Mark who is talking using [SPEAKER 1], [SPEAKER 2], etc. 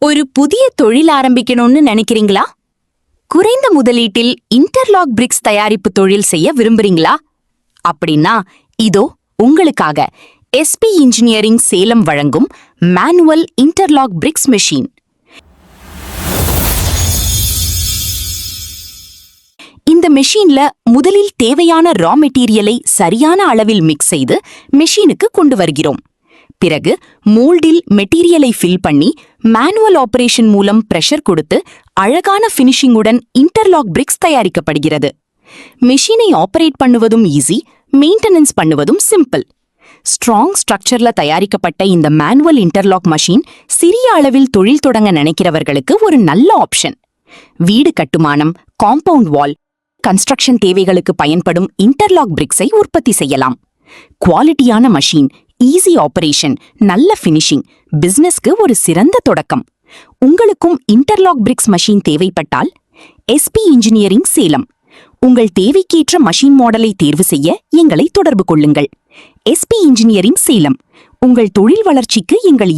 [SPEAKER 1] ஒரு புதிய தொழில் ஆரம்பிக்கணும்னு நினைக்கிறீங்களா? குறைந்த முதலீட்டில் இன்டர்லாக் பிரிக்ஸ் தயாரிப்பு தொழில் செய்ய விரும்புறீங்களா? அப்படின்னா இதோ உங்களுக்காக எஸ்பி இன்ஜினியரிங் சேலம் வழங்கும் மேனுவல் இன்டர்லாக் பிரிக்ஸ் மெஷின். இந்த மெஷின்ல முதலில் தேவையான ரா மெட்டீரியலை சரியான அளவில் மிக்ஸ் செய்து மெஷினுக்கு கொண்டு வருகிறோம். பிறகு மோல்டில் மெட்டீரியலை ஃபில் பண்ணி மேனுவல் ஆபரேஷன் மூலம் பிரஷர் கொடுத்து அழகான ஃபினிஷிங்குடன் இன்டர்லாக் பிரிக்ஸ் தயாரிக்கப்படுகிறது. மெஷினை ஆபரேட் பண்ணுவதும் ஈஸி, மெயின்டெனன்ஸ் பண்ணுவதும் சிம்பிள். ஸ்ட்ராங் ஸ்ட்ரக்சர்ல தயாரிக்கப்பட்ட இந்த மேனுவல் இன்டர்லாக் மெஷின் சிறிய அளவில் தொழில் தொடங்க நினைக்கிறவர்களுக்கு ஒரு நல்ல ஆப்ஷன். வீடு கட்டுமானம், காம்பவுண்ட் வால், கன்ஸ்ட்ரக்ஷன் தேவைகளுக்கு பயன்படும் இன்டர்லாக் பிரிக்ஸை உற்பத்தி செய்யலாம். குவாலிட்டியான மெஷின், ஈஸி ஆபரேஷன், நல்ல ஃபினிஷிங், பிசினஸ்க்கு ஒரு சிறந்த தொடக்கம். உங்களுக்கும் இன்டர்லாக் பிரிக்ஸ் மெஷின் தேவைப்பட்டால் எஸ்பி இன்ஜினியரிங் சேலம். உங்கள் தேவைக்கேற்ற மெஷின் மாடலை தேர்வு செய்ய எங்களை தொடர்பு கொள்ளுங்கள். எஸ்பி இன்ஜினியரிங் சேலம், உங்கள் தொழில் வளர்ச்சிக்கு எங்கள்